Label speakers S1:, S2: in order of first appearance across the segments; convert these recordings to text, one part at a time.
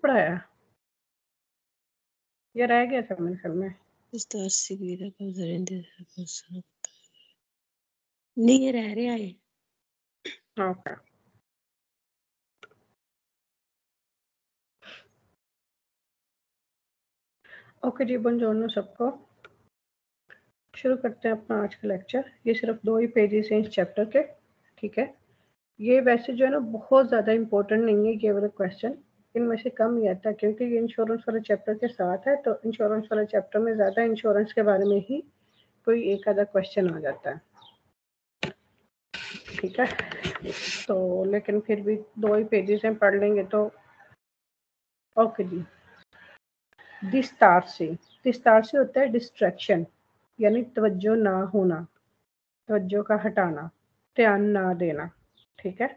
S1: पढ़ाया या रह गया था मेरे ख्याल में?
S2: नहीं, ये रह रहा है।
S1: ओके। ओके जी, बुongiorno सबको। शुरू करते हैं अपना आज का लेक्चर। ये सिर्फ 2 ही पेजेस हैं इस चैप्टर के, ठीक है। ये वैसे जो है ना बहुत ज़्यादा इम्पोर्टेंट नहीं है ये वाला क्वेश्चन, इनमें से कम ही आता है क्योंकि ये इंश्योरेंस वाले चैप्टर के साथ है, तो इंश्योरेंस वाले चैप्टर में ज़्यादा इंश्योरेंस के बारे में ही कोई एक आधा क्वेश्चन आ जाता है, ठीक है। तो लेकिन फिर भी 2 ही पेजेस हैं, पढ़ लेंगे तो ओके जी। डिस्टार से होता है डिस्ट्रैक्शन, यानी तवज्जो ना होना, तवज्जो का हटाना, ध्यान ना देना, ठीक है।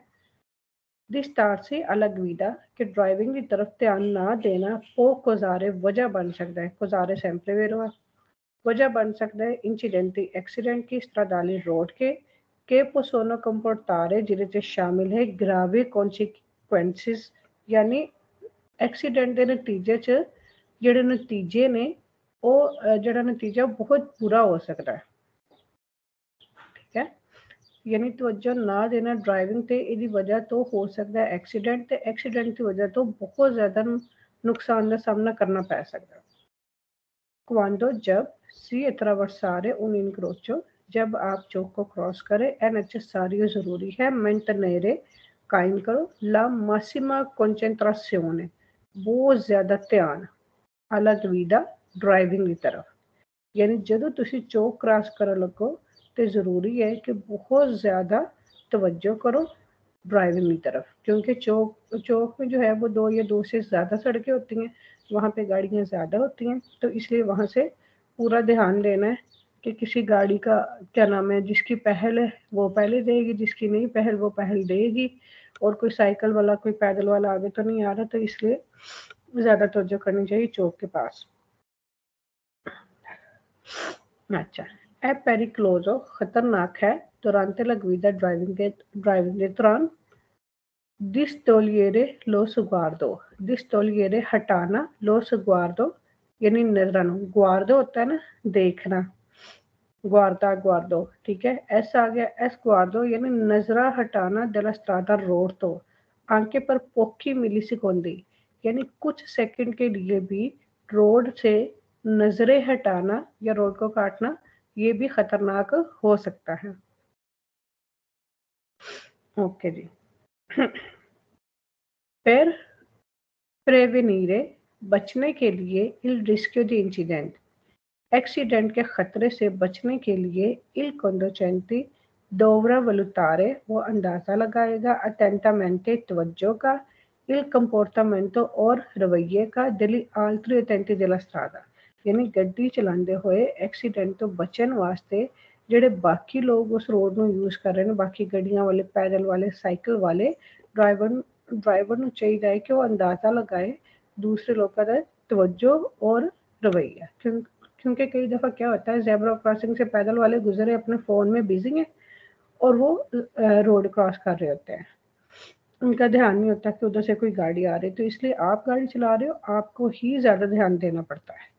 S1: डिस्टार से अलग विदा कि ड्राइविंग की तरफ ध्यान ना देना वो कोजारे वजह बन सकता है, कोजारे sempre vero वजह बन सकता है इंसिडेंटी एक्सीडेंट की स्ट्रादाली रोड के possono comportare जिहदे च शामिल है ग्रावे कॉन्सिक्वेंसिस, यानी एक्सीडेंट के नतीजे च ਜਿਹੜੇ नतीजे ने ਉਹ ਜਿਹੜਾ नतीजा बहुत बुरा हो सकता है, ठीक है। यानी तवज्जो ना देना ड्राइविंग ते इहदी वजह तो हो सकता है एक्सीडेंट, ते एक्सीडेंट की वजह तो बहुत ज़्यादा नुकसान का सामना करना पै सकता है। क्वांडो जब सी attraversare un incrocio, जब आप चौक को क्रॉस करें, è necessario ज़रूरी है mantenere कायम करो la massima concentrazione, बहुत ज़्यादा ध्यान, अलग विदा ड्राइविंग की तरफ, यानी ਜਦੋਂ ਤੁਸੀਂ चौक क्रॉस ਕਰਨ लगो तो ज़रूरी है कि बहुत ज़्यादा तवज्जो करो ड्राइविंग की तरफ, क्योंकि चौक में जो है वो 2 या 2 से ज़्यादा सड़कें होती हैं, वहाँ पे गाड़ियाँ ज़्यादा होती हैं, तो इसलिए वहाँ से पूरा ध्यान देना है कि किसी गाड़ी का क्या नाम है, जिसकी पहल है वो पहले देगी, जिसकी नहीं पहल वो पहल देगी, और कोई साइकिल वाला कोई पैदल वाला आगे तो नहीं आ रहा, तो इसलिए ज़्यादा तवज्जो करनी चाहिए चौक के पास। अच्छा, ए पेरिक्लोजो खतरनाक है durante la guida ड्राइविंग के दौरान। distogliere lo sguardo, distogliere हटाना, lo sguardo यानी नजराना, guardo होता है ना देखना, guardo, ठीक है। ऐसा आ गया एस guardo यानी नजरा हटाना della strada रोड तो, आंखें पर पोखी मिलीसेकोंडी यानी कुछ सेकंड के लिए भी रोड से नजरें हटाना या रोड को काटना, ये भी खतरनाक हो सकता है। ओके जी। फिर प्रेवेनीरे बचने के लिए इल रिस्क्यू द इंसिडेंट, एक्सीडेंट के खतरे से बचने के लिए इल conducente dovrà valutare वो अंदाज़ा लगाएगा attentamente तवज्जो का, il comportamento और रवैये का degli altri utenti della strada, यानी गड्डी चलाते हुए एक्सीडेंट तो बचन वास्ते ਜਿਹੜੇ ਬਾਕੀ ਲੋਕ ਉਸ ਰੋਡ ਨੂੰ ਯੂਜ਼ ਕਰ ਰਹੇ ਨੇ, ਬਾਕੀ ਗੱਡੀਆਂ ਵਾਲੇ, ਪੈਦਲ ਵਾਲੇ, ਸਾਈਕਲ ਵਾਲੇ, ਡਰਾਈਵਰ ਨੂੰ ਚਾਹੀਦਾ ਹੈ ਕਿ ਉਹ ਅੰਦਾਜ਼ਾ ਲਗਾਏ दूसरे लोगों का तवज्जो और रवैया, क्योंकि कई दफ़ा क्या होता है ज़ेब्रा क्रॉसिंग से पैदल वाले गुजरे अपने फ़ोन में बिजी हैं और वो रोड क्रॉस कर रहे होते हैं, उनका ध्यान नहीं होता कि उधर से कोई गाड़ी आ रही है, तो इसलिए आप गाड़ी चला रहे हो आपको ही ज़्यादा ध्यान देना पड़ता है।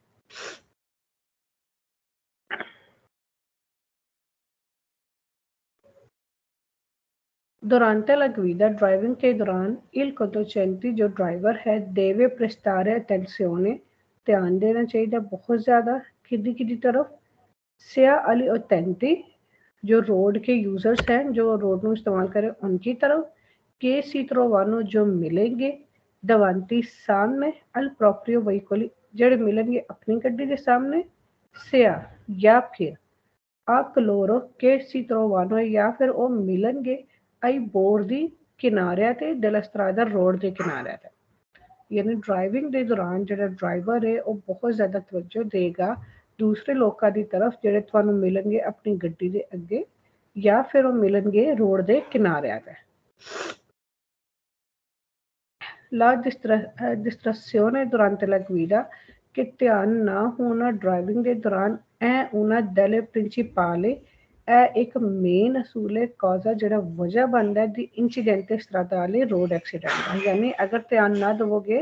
S1: Durante la guida ड्राइविंग के दौरान il conducente जो ड्राइवर है deve prestare attenzione ध्यान देना चाहिए बहुत ज़्यादा किदी तरफ, sia agli utenti जो रोड के यूजर्स हैं, जो रोड को इस्तेमाल करें उनकी तरफ, che si trovano जो मिलेंगे davanti सामने al proprio veicoli जेड़े मिलेंगे अपनी गड्डी के सामने, sia या फिर a coloro che si trovano या फिर वो मिलेंगे आई bordi किनारे ते della strada रोड के किनारे ते, यानी ड्राइविंग के दौरान जो ड्राइवर है वो बहुत ज़्यादा तवज्जो देगा दूसरे लोगों की तरफ ਜਿਹੜੇ ਤੁਹਾਨੂੰ ਮਿਲਣਗੇ अपनी गड्डी के अगे या फिर वो मिलणगे रोड के किनारे ते। La distrazione durante la guida कि ध्यान ना होना ड्राइविंग के दौरान è una delle principali, एक मेन असूल है कॉजा जड़ा वजह बनता है दी इंसिडेंट stradale रोड एक्सीडेंट, यानी अगर ध्यान ना दोगे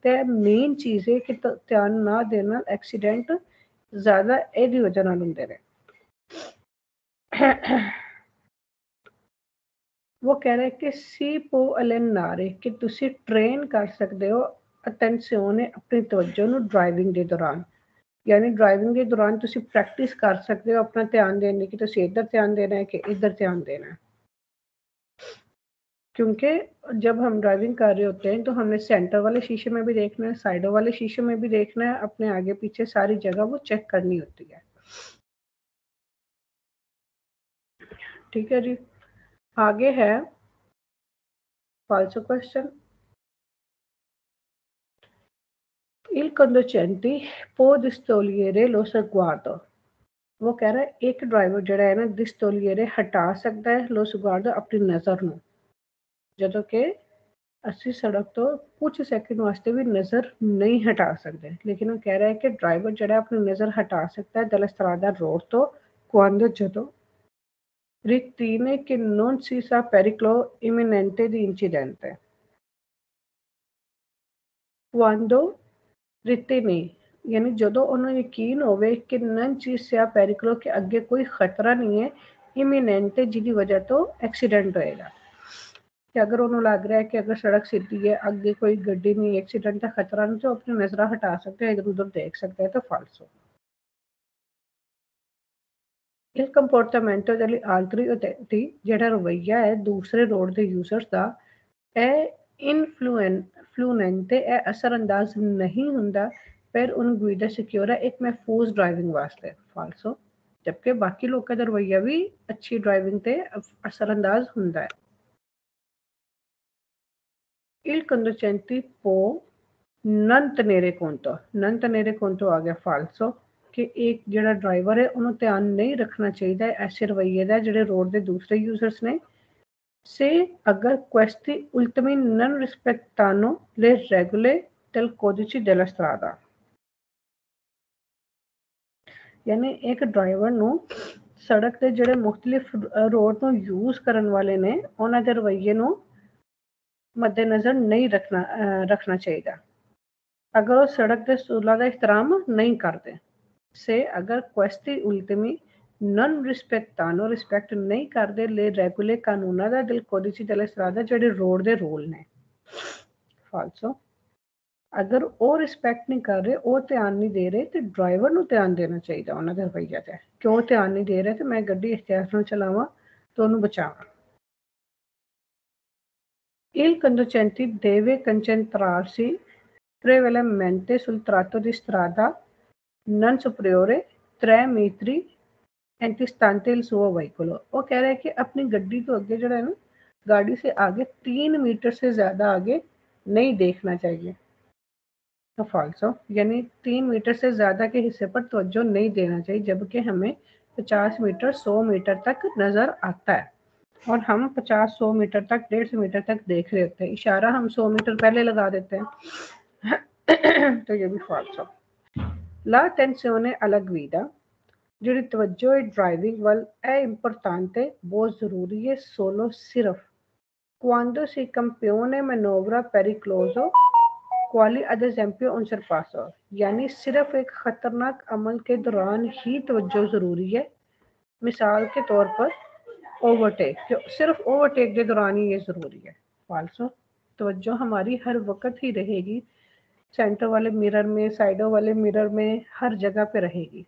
S1: ते मेन चीज़ है कि ध्यान ना देना एक्सीडेंट ज़्यादा एदी वजह नाल हुंदे ने। वो कह रहे कि सी पो अलेनारे कि तुसी ट्रेन कर सकते हो अटेंशियोने अपनी तवज्जो नू ड्राइविंग के दौरान, यानी ड्राइविंग के दौरान तुसी प्रैक्टिस कर सकते हो अपना ध्यान देने की, तुसी इधर ध्यान देना है कि इधर ध्यान देना है। क्योंकि जब हम ड्राइविंग कर रहे होते हैं तो हमने सेंटर वाले शीशे में भी देखना है, साइडों वाले शीशे में भी देखना है, अपने आगे पीछे सारी जगह वो चेक करनी होती है। ठीक है जी, आगे है falso question. Il conducente può distogliere lo sguardo। वो कह रहा है एक ड्राइवर जड़ा है ना डिस्टोलिएरे हटा सकता है लो sguardo अपनी नज़र नू, ਜਦੋਂ कि ਅਸੀਂ सड़क तो कुछ सेकंड वास्ते भी नज़र नहीं हटा सकते, लेकिन वो कह रहा है कि ड्राइवर जड़ा अपनी नज़र हटा सकता है dalla strada रोड तो quando ਜਦੋਂ ritiene che non ci sia pericolo imminente di incidente। quando ritiene यानी ਜਦੋਂ ਉਹਨੂੰ ਯਕੀਨ ਹੋਵੇ ਕਿ non ci sia pericolo ਕਿ ਅੱਗੇ ਕੋਈ ਖਤਰਾ ਨਹੀਂ ਹੈ imminente ਜਿਹਦੀ ਵਜ੍ਹਾ ਤੋਂ एक्सीडेंट होएगा। कि अगर उन्होंने लग रहा है कि अगर सड़क सीधी है आगे कोई गड्डी नहीं एक्सीडेंट का खतरा नहीं तो अपनी नजर हटा सकते हैं, इधर उधर देख सकते हैं, तो फाल्सो। Il comportamento degli altri utenti ਜਿਹੜਾ ਰਵੱਈਆ ਹੈ ਦੂਸਰੇ ਰੋਡ ਦੇ ਯੂਜ਼ਰਸ ਦਾ ਇਹ ਇਨਫਲੂਐਂਟੇ ਇਹ ਅਸਰਅੰਦਾਜ਼ नहीं ਹੁੰਦਾ पर उन गुइदा सिक्योर एक महफूज ड्राइविंग वास्ते फाल्सो, जबकि बाकी लोगों का रवैया भी अच्छी ड्राइविंग ते असरअंदाज ਹੁੰਦਾ है। Il conducente può non tenere conto आ गया फाल्सो कि एक ਜਿਹੜਾ ड्राइवर है ਉਹਨੂੰ ਧਿਆਨ नहीं रखना चाहिए ऐसे रवैये ਦਾ ਜਿਹੜੇ रोड ਦੇ दूसरे यूजर्स ने se agar questi ultimi non rispettano le regole del codice della strada। यानी एक ड्राइवर ਨੂੰ ਸੜਕ ਤੇ ਜਿਹੜੇ ਮੁxਤਲਿਫ ਰੋਡ ਨੂੰ ਯੂਜ਼ ਕਰਨ ਵਾਲੇ ਨੇ ਉਹਨਾਂ ਦੇ ਰਵੱਈਏ ਨੂੰ मद्देनजर नहीं रखना चाहिए। अगर वो सड़क के सूला का एहतराम नहीं करते से अगर क्वेस्टी उल्टमी नन रिस्पेक्ट नहीं करते ले रेगुले कानूना दा दिल कोडिसी दल सरादा जेडे रोड दे रूल ने फाल्सो। अगर वो रिस्पेक्ट नहीं कर रहे वो ध्यान नहीं दे रहे तो ड्राइवर ਨੂੰ ध्यान देना चाहिए उन्होंने रवैया ते क्यों ध्यान नहीं दे रहे तो मैं गड्डी इख्तियार ਨਾਲ ਚਲਾਵਾਂ तो ਉਹਨੂੰ ਬਚਾਵਾਂ। Il conducente deve concentrarsi prevalentemente sul tratto di strada non superiore 3 metri antistante il suo veicolo। वो कह रहा है कि अपनी गड्डी तो आगे जो है ना गाड़ी से आगे 3 मीटर से ज़्यादा आगे नहीं देखना चाहिए। तो फाल्सो यानी 3 मीटर से ज़्यादा के हिस्से पर तवज्जो नहीं देना चाहिए, जबकि हमें 50 मीटर 100 मीटर तक नज़र आता है और हम 50-100 मीटर तक 150 मीटर तक देख रहे होते हैं, इशारा हम 100 मीटर पहले लगा देते हैं। तो ये भी फाल्सो। ला टेंसियोने alla guida ਜਿਹੜੀ तवज्जो है ड्राइविंग वाल è importante बहुत ज़रूरी है solo सिर्फ quando si compone manovra pericoloso quali ad esempio un sorpasso, यानी सिर्फ एक खतरनाक अमल के दौरान ही तवज्जो ज़रूरी है, मिसाल के तौर पर ओवरटेक, सिर्फ ओवरटेक के दौरान ही ये ज़रूरी है। फाल्सो तवज्जो हमारी हर वक्त ही रहेगी, सेंटर वाले मिरर में साइडों वाले मिरर में हर जगह पे रहेगी।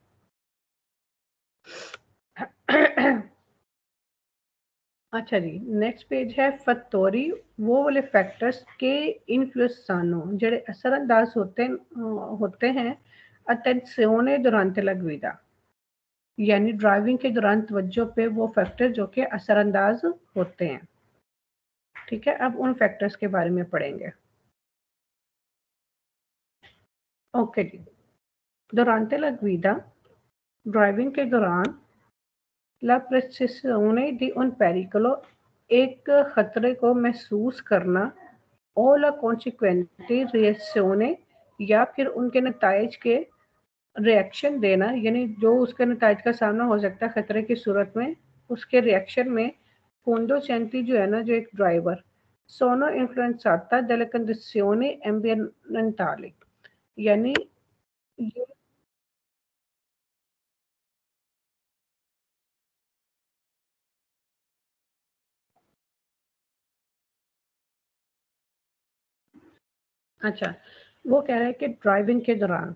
S1: अच्छा जी, नेक्स्ट पेज है फतोरी वो वाले फैक्टर्स के इन्फ्लुएंसानो जेडे असरअंदाज होते हैं अटेंसियोने दुरांते ला गुइदा, यानी ड्राइविंग के दौरान तवज्जो पे वो फैक्टर जो कि असरअंदाज होते हैं। ठीक है, अब उन फैक्टर्स के बारे में पढ़ेंगे। ओके जी, दुरांते ला गुइदा ड्राइविंग के दौरान ला प्रेसिसिone di un pericolo एक खतरे को महसूस करना o la conseguente reazione या फिर उनके नताइज के रिएक्शन देना, यानी जो उसके नताइज का सामना हो सकता है खतरे की सूरत में उसके रिएक्शन में conducente जो है ना जो एक driver sono influenzata dalle condizioni ambientali, यानी ये अच्छा, वो कह रहा है कि ड्राइविंग के दौरान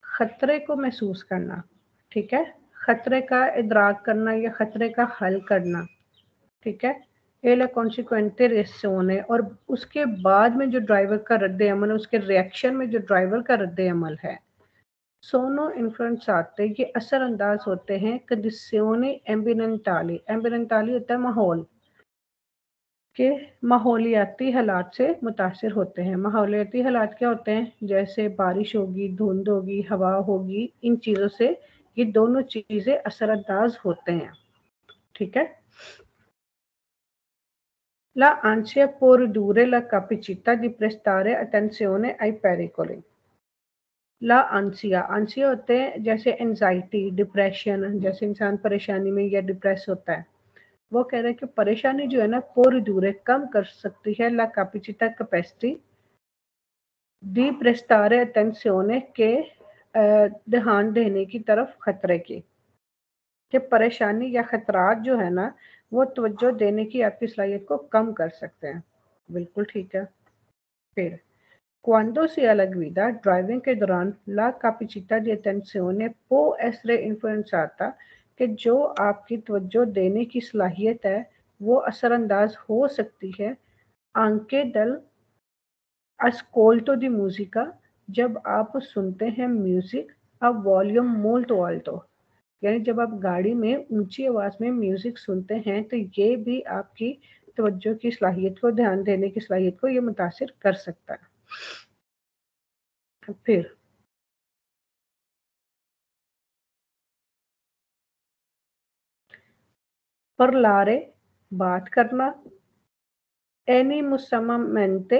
S1: खतरे को महसूस करना, ठीक है, खतरे का इदराक करना या खतरे का हल करना, ठीक है, ए ला कॉन्सिक्वेंटे रिएक्शने, और उसके बाद में जो ड्राइवर का रद्द अमल, उसके रिएक्शन में जो ड्राइवर का रद्द अमल है, सोनो इन्फ्लुएंस आते, ये असरअंदाज होते हैं कंडीशने एम्बिएंटली, एम्बिएंटली होता है माहौल के, माहौलियाती हालात से मुतासिर होते हैं। माहौलियाती हालात क्या होते हैं? जैसे बारिश होगी, धुंध होगी, हवा होगी, इन चीज़ों से ये दोनों चीज़ें असरअंदाज होते हैं, ठीक है। La ansia può ridurre la capacità di prestare attenzione ai pericoli. ला आंसिया होते हैं जैसे एंजाइटी, डिप्रेशन, जैसे इंसान परेशानी में या डिप्रेस होता है। वो कह रहे हैं कि परेशानी जो है ना पोर दूर है, कम कर सकती है ला कैपेसिटा कैपेसिटी दी प्रेस्तारे अटेंसियोने के ध्यान देने की तरफ खतरे की, कि परेशानी या खतरात जो है ना वो तवज्जो देने की आपकी सलाहियत को कम कर सकते हैं। बिल्कुल ठीक है। फिर Quando si è alla guida, driving के दौरान la capacità di attenzione può essere influenzata, कि जो आपकी तवज्जो देने की सलाहियत है वो असरअंदाज हो सकती है anche dal ascolto di musica, जब आप सुनते हैं music a volume molto alto, यानी जब आप गाड़ी में ऊंची आवाज में म्यूजिक सुनते हैं तो ये भी आपकी तवज्जो की सलाहियत को, ध्यान देने की सलाहियत को ये मुतासिर कर सकता है। फिर parlare, बात करना, एनिमुसमamente,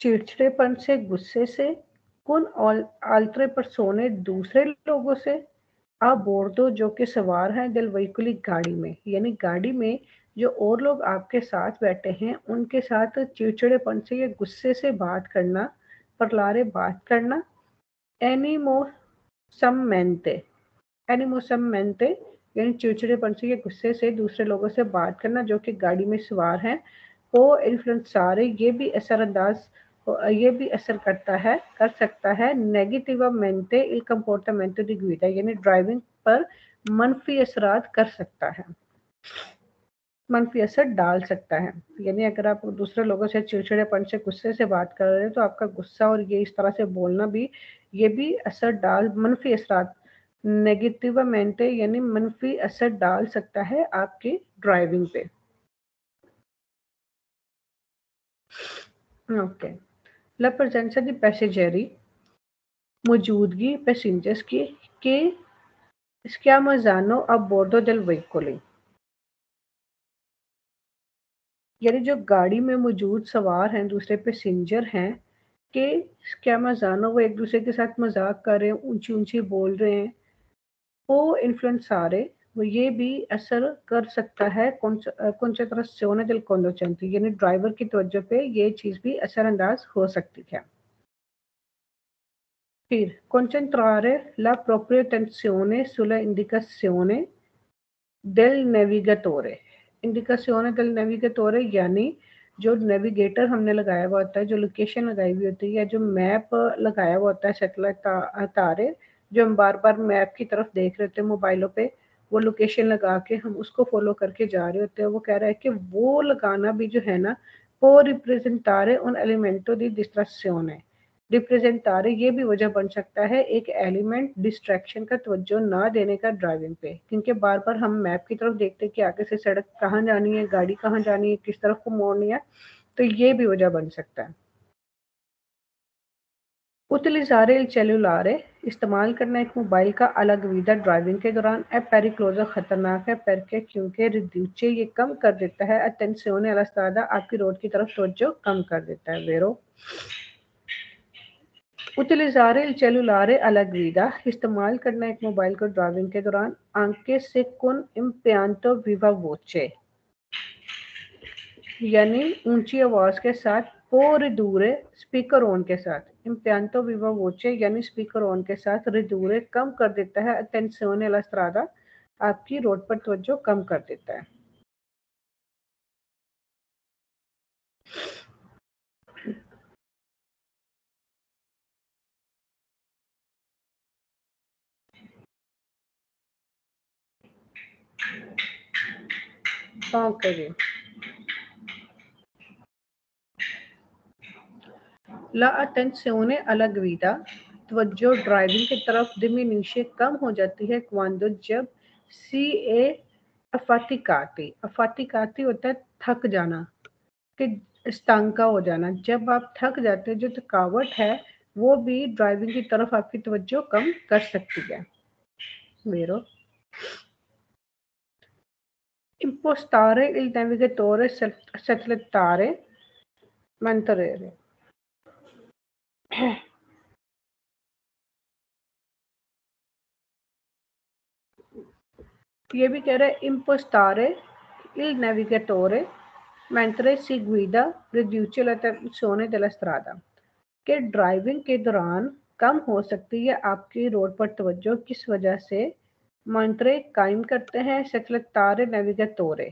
S1: चिड़चिड़ेपन से, गुस्से से, कुन altre persone, दूसरे लोगों से, a bordo, जो कि सवार हैं, del veicoli, गाड़ी में, यानी गाड़ी में जो और लोग आपके साथ बैठे हैं उनके साथ चिड़चिड़ेपन से या गुस्से से बात करना, parlare, बात करना, एनिमोसमmente, एनिमोसमmente यानी चिड़चिड़ेपन से या गुस्से से दूसरे लोगों से बात करना जो कि गाड़ी में सवार हैं, को इन्फ्लुएंसारे, ये भी असर करता है, कर सकता है नेगेटिवमेंटे इल कंपोर्टामेंटो दी गुइदा, यानी ड्राइविंग पर मनफी असरात कर सकता है, मनफी असर डाल सकता है। यानी अगर आप दूसरे लोगों से चिड़चिड़ेपन से, गुस्से से बात कर रहे हैं तो आपका गुस्सा और ये इस तरह से बोलना भी, ये भी असर डाल, मनफी असरात, नेगेटिवमेंटे यानी मनफी असर डाल सकता है आपकी ड्राइविंग पे। ओके, ला presenza di passeggeri, मौजूदगी पैसेंजर्स की, che schiamazzano a bordo del veicolo, यानी जो गाड़ी में मौजूद सवार हैं, दूसरे पैसेंजर हैं, के स्कैमाजानो, वो एक दूसरे के साथ मजाक कर रहे हैं, ऊंची ऊंची बोल रहे हैं, वो इन्फ्लुएंसारे, वो ये भी असर कर सकता है concentrazione del conducente, यानी ड्राइवर की तवज्जो पे ये चीज़ भी असरअंदाज हो सकती है। फिर concentrare la propria attenzione sulla indicazione del navigatore, इंडिकाzione del navigatore यानी जो नेविगेटर हमने लगाया हुआ होता है, जो लोकेशन लगाई हुई होती है या जो मैप लगाया हुआ होता है, सैटेलाइट तारे जो हम बार बार मैप की तरफ देख रहे होते हैं मोबाइलों पे, वो लोकेशन लगा के हम उसको फॉलो करके जा रहे होते हैं। वो कह रहा है कि वो लगाना भी जो है ना, वो रिप्रेजेंटारे उन एलिमेंटो दी डिस्ट्रैक्शन, रिप्रेजेंटारे ये भी वजह बन सकता है एक एलिमेंट डिस्ट्रैक्शन का, तवज्जो ना देने का ड्राइविंग पे, क्योंकि बार बार हम मैप की तरफ देखते हैं कि आगे से सड़क कहाँ जानी है, गाड़ी कहाँ जानी है, किस तरफ को मोड़नी है, तो ये भी वजह बन सकता है। Utilizzare il cellulare, इस्तेमाल करना एक मोबाइल का अलग विधा ड्राइविंग के दौरान è pericoloso, खतरनाक है, perché क्योंकि रिड्यूce, ये कम कर देता है attenzione alla strada, आपकी रोड की तरफ तवज्जो कम कर देता है। वेरो Utilizzare il cellulare alla guida, इस्तेमाल करना एक मोबाइल को ड्राइविंग के दौरान anche se con impianto viva voce, यानी ऊंची आवाज के साथ, por ridurre स्पीकर ऑन के साथ, impianto viva voce यानी स्पीकर ऑन के साथ, ridurre कम कर देता है, attenzione alla strada आपकी रोड पर तवज्जो कम कर देता है। ओके जी। ला अटेंzione alla guida तवज्जो ड्राइविंग की तरफ diminuisce कम हो जाती है quando जब सी ए अफातिकाती होता है थक जाना, कि stanca हो जाना। जब आप थक जाते हैं, जो थकावट है वो भी ड्राइविंग की तरफ आपकी तवज्जो कम कर सकती है। Vero? Impostare il navigatore satellitare mantenere ये भी कह रहा है impostare il navigatore mentre si guida riduce la tensione della strada कि ड्राइविंग के दौरान कम हो सकती है आपकी रोड पर तवज्जो किस वजह से। मंत्रे कायम करते हैं सेटलतारे नेविगेटोरे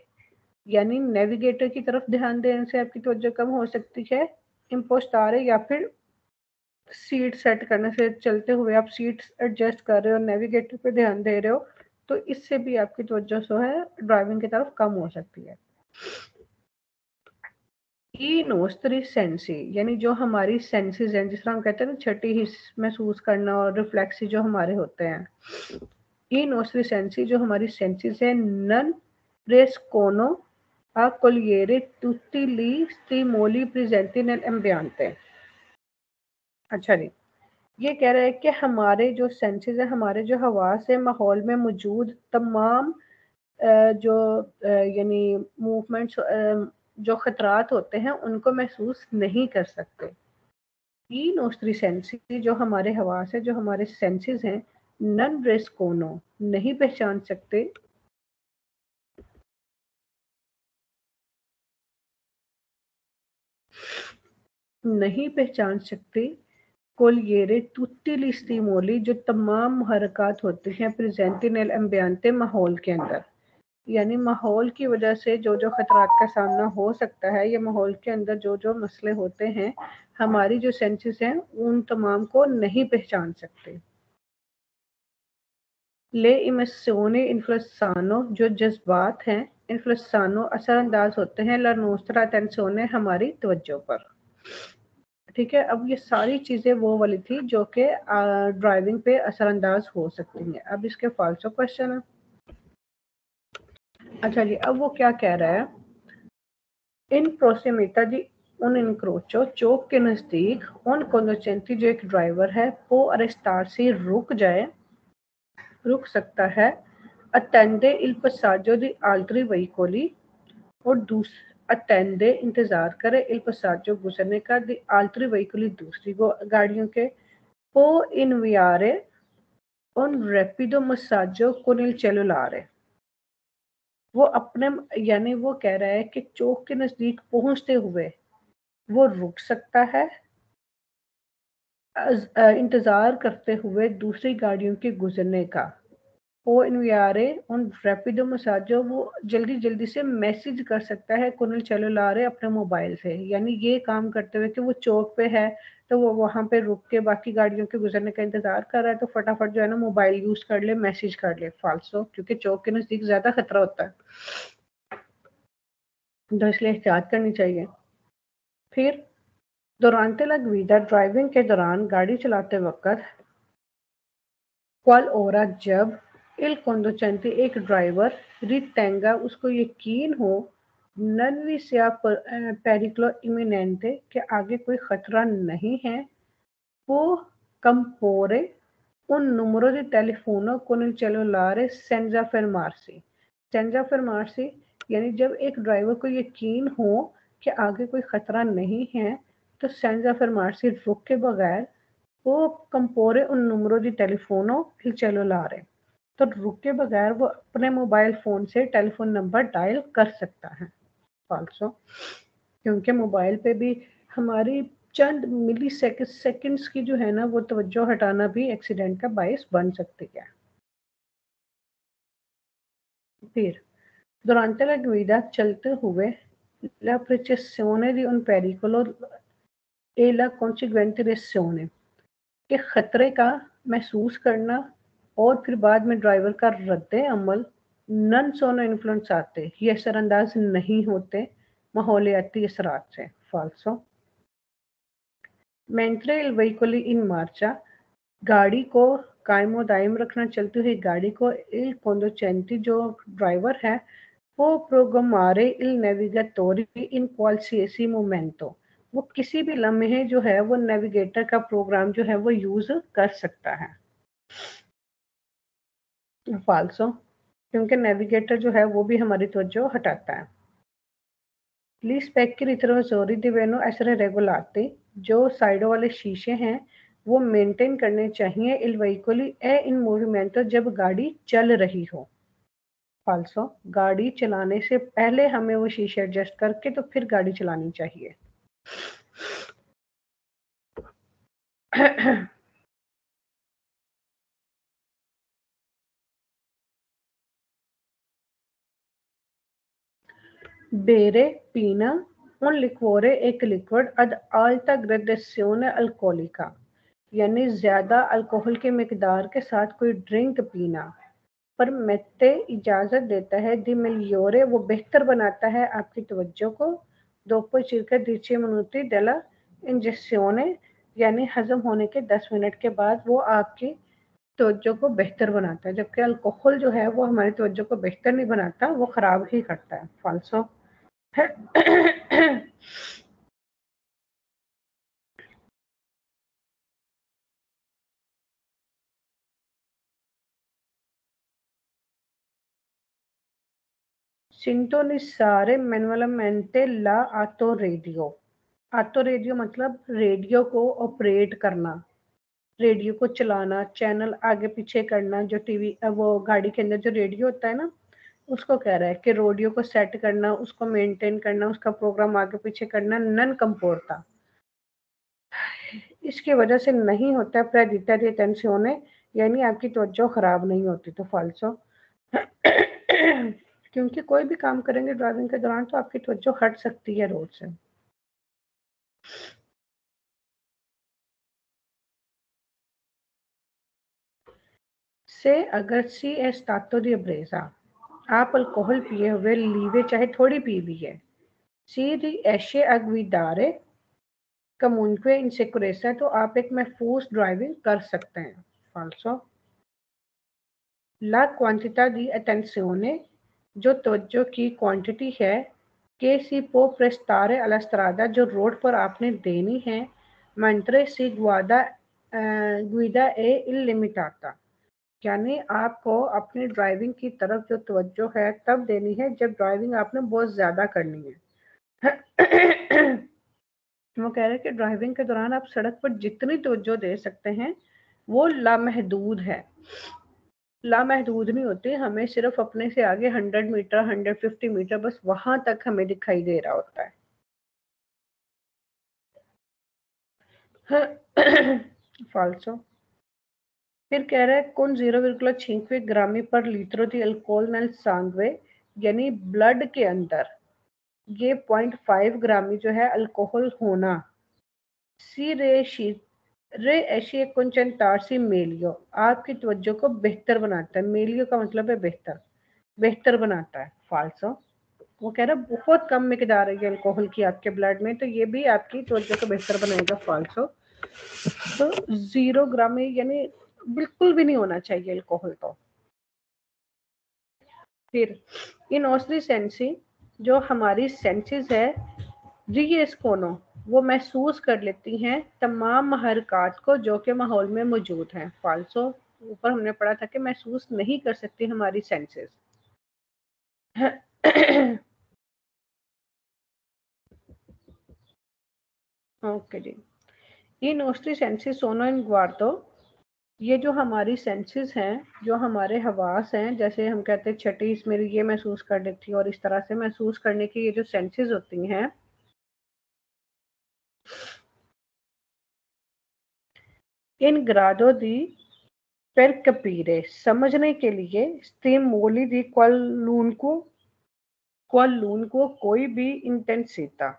S1: यानी नेविगेटर की तरफ ध्यान देने से आपकी तवज्जो कम हो सकती है। इम्पोस्टारे या फिर सीट सेट करने से, चलते हुए आप सीट एडजस्ट कर रहे हो, नेविगेटर पे ध्यान दे रहे हो, तो इससे भी आपकी तवज्जो जो है ड्राइविंग की तरफ कम हो सकती है। ई नोस्त्री सेंसी यानी जो हमारी सेंसेस हैं, जिस तरह हम कहते हैं ना छठी हिस्स महसूस करना और रिफ्लेक्सी जो हमारे होते हैं। ई नोस्त्री सेंसी जो हमारी सेंसेस है, none रेस्कोनो a cogliere tutti gli stimoli presenti nell'ambiente। अच्छा जी, ये कह रहा है कि हमारे जो सेंसेस है, हमारे जो हवास है, माहौल में मौजूद तमाम जो यानी मूवमेंट्स, जो खतरात होते हैं उनको महसूस नहीं कर सकते। ई नोस्ट्री सेंसी जो हमारे हवास है, जो हमारे सेंसेस हैं, नन रेस्कोनो नहीं पहचान सकते, नहीं पहचान सकते कोलिएरे तुत्ती लिस्टिमोली जो तमाम मुहरकात होते हैं प्रेजेंटी नेल एम्बियंटे माहौल के अंदर। यानी माहौल की वजह से जो जो खतरात का सामना हो सकता है, या माहौल के अंदर जो जो मसले होते हैं, हमारी जो सेंसेस हैं उन तमाम को नहीं पहचान सकते। ले इमोशने इन्फ्लुएंसानो जो जज्बात हैं, इन्फ्लुएंसानो असरअंदाज होते हैं ला नोस्ट्रा अटेंशियोने हमारी तवज्जो पर। ठीक है, अब ये सारी चीजें वो वाली थी जो कि ड्राइविंग पे असरअंदाज हो सकती हैं। अब इसके फाल्सो क्वेश्चन है। अच्छा जी, अब वो क्या कह रहा है, इन प्रोसिमिटा दी उन इनक्रोचो चौक के नजदीक उन conducenti जो एक ड्राइवर है वो अरेस्टार से रुक सकता है, attende il passaggio di altri veicoli और attende इंतजार करे il passaggio गुजरने का di altri veicoli दूसरी गाड़ियों के, può inviare un rapido messaggio con il cellulare वो अपने, यानी वो कह रहा है कि चौक के नजदीक पहुंचते हुए वो रुक सकता है, इंतजार करते हुए दूसरी गाड़ियों के गुजरने का। ओ इन्वियारे उन रैपिडो मसाजो वो जल्दी जल्दी से मैसेज कर सकता है कुनल सेलुलारे अपने मोबाइल से। यानी ये काम करते हुए कि वो चौक पे है तो वो वहां पे रुक के बाकी गाड़ियों के गुजरने का इंतजार कर रहा है, तो फटाफट जो है ना मोबाइल यूज कर ले, मैसेज कर ले फाल्सो, क्योंकि चौक के नजदीक ज्यादा खतरा होता है, तो इसलिए एहतियात करनी चाहिए। फिर durante la guida ड्राइविंग के दौरान, गाड़ी चलाते वक्त, qual ora जब, il conducente एक ड्राइवर, ritenga उसको यकीन हो, non vi sia pericolo imminente कि आगे कोई खतरा नहीं है, वो comporre un numero di telefono con il cellulare senza fermarsi। senza fermarsi यानी जब एक ड्राइवर को यकीन हो कि आगे कोई खतरा नहीं है, तो senza fermarsi रुक के बगैर वो कंपोरे उन नंबरों दी टेलीफोनो il cellulare, तो रुक के बगैर वो अपने मोबाइल फोन से टेलीफोन नंबर डायल कर सकता है। फाल्सो, क्योंकि मोबाइल पे भी हमारी चंद मिली सेकंड्स की जो है ना वो तवज्जो हटाना भी एक्सीडेंट का बायस बन सकती है। फिर durante la guida चलते हुए la precisione di un pericolo e la conseguente reazione के खतरे का महसूस करना और फिर बाद में ड्राइवर का रद्द अमल नन सोनो इन्फ्लुएंस आते, ये असरअंदाज नहीं होते माहौलियाती असरात से। फाल्सो, मेंट्रे il veicoli in marcia, गाड़ी को कायमो दायम रखना, चलती हुई गाड़ी को il conducente जो ड्राइवर है वो programmare il navigatore in qualsiasi momento, वो किसी भी लम्हे जो है वो नेविगेटर का प्रोग्राम जो है वो यूज कर सकता है। फाल्सो, क्योंकि नेविगेटर जो है वो भी हमारी तवज्जो हटाता है। Gli specchi retrovisori devono essere regolati, जो साइडों वाले शीशे हैं वो मेंटेन करने चाहिए il veicolo è in movimento, जब गाड़ी चल रही हो। फाल्सो, गाड़ी चलाने से पहले हमें वो शीशे एडजस्ट करके तो फिर गाड़ी चलानी चाहिए। Bere, पीना, un liquore एक liquid ad alta gradazione alcolica, यानी ज्यादा अल्कोहल की मिकदार के साथ कोई ड्रिंक पीना। पर मेत्ते इजाजत देता है दी मिलियोरे, वो बेहतर बनाता है आपकी तवज्जो को। दोपो चिरका दीचे मनुती दला इंजेक्शने, यानी हजम होने के 10 मिनट के बाद वो आपकी तवज्जो को बेहतर बनाता है, जबकि अल्कोहल जो है वो हमारी तवज्जो को बेहतर नहीं बनाता, वो खराब ही करता है। फाल्सो। सिंटोनिसारे मैनुअलमेंटे ला आतो रेडियो, आतो रेडियो मतलब रेडियो को ऑपरेट करना, रेडियो को चलाना, चैनल आगे पीछे करना। जो टीवी वो गाड़ी के अंदर जो रेडियो होता है ना उसको कह रहा है कि रेडियो को सेट करना, उसको मेंटेन करना, उसका प्रोग्राम आगे पीछे करना नन कंपोर्टा, इसकी वजह से नहीं होता प्रेडिटा दी टेंसियोने, यानी आपकी तवज्जो खराब नहीं होती। तो फाल्सो, क्योंकि कोई भी काम करेंगे ड्राइविंग के दौरान तो आपकी तवज्जो हट सकती है रोड से। से अगर सी è stato ripresa, आप अल्कोहल पिए हुए लीवे चाहे थोड़ी पी ली है, सी riesce a guidare comunque in sicurezza, तो आप एक महफूज ड्राइविंग कर सकते हैं। फाल्सो, ला क्वांटिटा दी attenzione, जो तवज्जो की क्वांटिटी है, के सी पो प्रेस्तारे अला स्ट्रादा, जो रोड पर आपने देनी है, mentre si guida e illimitata, यानी आपको अपनी ड्राइविंग की तरफ जो तवज्जो है तब देनी है जब ड्राइविंग आपने बहुत ज़्यादा करनी है। वो कह रहे हैं कि ड्राइविंग के दौरान आप सड़क पर जितनी तवज्जो दे सकते हैं वो लामहदूद है। लामहदूद नहीं होती, हमें सिर्फ अपने से आगे 100 मीटर 150 मीटर बस वहां तक हमें दिखाई दे रहा होता है। फाल्सो, फिर कह रहा है कौन 0,5 ग्रामी पर लीटर दी अल्कोहल नल सांगवे, यानी ब्लड के अंदर ये 0.5 ग्रामी जो है अल्कोहल होना। सी रेशी रे ऐशी कंचनतारसी मेलियो, आपकी तवज्जो को बेहतर बनाता है। मेलियो का मतलब है बेहतर, बेहतर बनाता है। फाल्सो, वो कह रहा है बहुत कम मिकदार है अल्कोहल की आपके ब्लड में, तो ये भी आपकी तवज्जो को बेहतर बनाएगा। फाल्सो, तो 0 ग्राम यानी बिल्कुल भी नहीं होना चाहिए अल्कोहल। तो फिर इन ओसरी सेंसी, जो हमारी सेंसेस है रियस्कोनो, वो महसूस कर लेती हैं तमाम हरकत को जो कि माहौल में मौजूद हैं। फाल्सो, ऊपर हमने पढ़ा था कि महसूस नहीं कर सकती हमारी senses. Okay ji, in nostri sensi sono in guardo ये जो हमारी सेंसेस हैं, जो हमारे हवास हैं, जैसे हम कहते हैं छठी मेरी ये महसूस कर लेती है, और इस तरह से महसूस करने की ये जो सेंसेस होती हैं, इन ग्रादों दी per capire समझने के लिए stimoli di qualunque कोई भी इंटेंसिता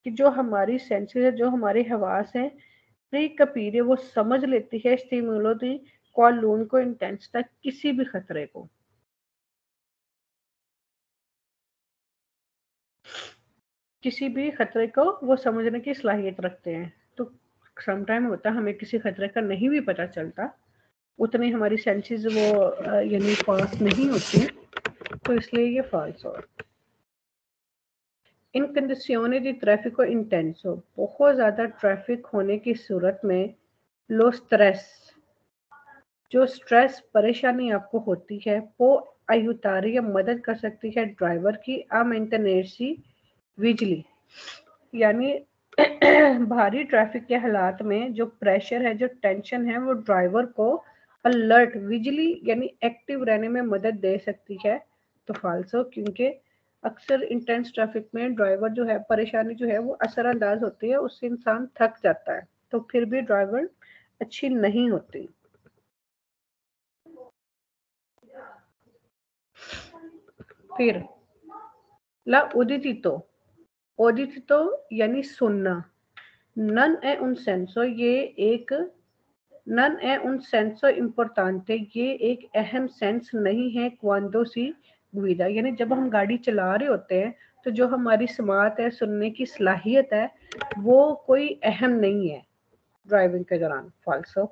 S1: कि जो हमारी सेंसेस है, जो हमारे हवास हैं, प्री कपीरे वो समझ लेती है स्टिमुलो दी qualunque इंटेंसिता किसी भी खतरे को। किसी भी खतरे को वो समझने की सलाहियत रखते हैं। तो समटाइम होता है हमें किसी खतरे का नहीं भी पता चलता, उतनी हमारी सेंसेस वो यानी फास्ट नहीं होती, तो इसलिए ये फॉल्स हो। इन कंडीशंस दी ट्रैफिको इंटेंसो बहुत ज़्यादा ट्रैफिक होने की सूरत में लो स्ट्रेस, जो स्ट्रेस परेशानी आपको होती है वो आयुतारी या मदद कर सकती है ड्राइवर की अमेंटेनेसी विजली, यानी भारी ट्रैफिक के हालात में जो प्रेशर है, जो टेंशन है, वो ड्राइवर को अलर्ट विजली यानी एक्टिव रहने में मदद दे सकती है। तो फाल्सो, क्योंकि अक्सर इंटेंस ट्रैफिक में ड्राइवर जो है परेशानी जो है वो असरअंदाज होती है, उससे इंसान थक जाता है, तो फिर भी ड्राइवर अच्छी नहीं होती। फिर ला उदितो, ओदितो यानी सुनना, नन ए उन सेंसो, ये एक नन ए उन सेंसो इम्पोर्टेंट, ये एक अहम सेंस नहीं है क्वांडो सी गुइदा, यानी जब हम गाड़ी चला रहे होते हैं तो जो हमारी समात है, सुनने की सलाहियत है, वो कोई अहम नहीं है ड्राइविंग के दौरान। फाल्सो,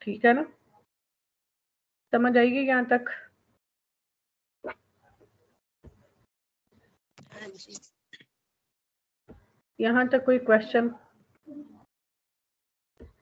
S1: ठीक है ना, समझ आएगी यहाँ तक?
S2: हाँ जी।
S1: यहाँ तक कोई क्वेश्चन?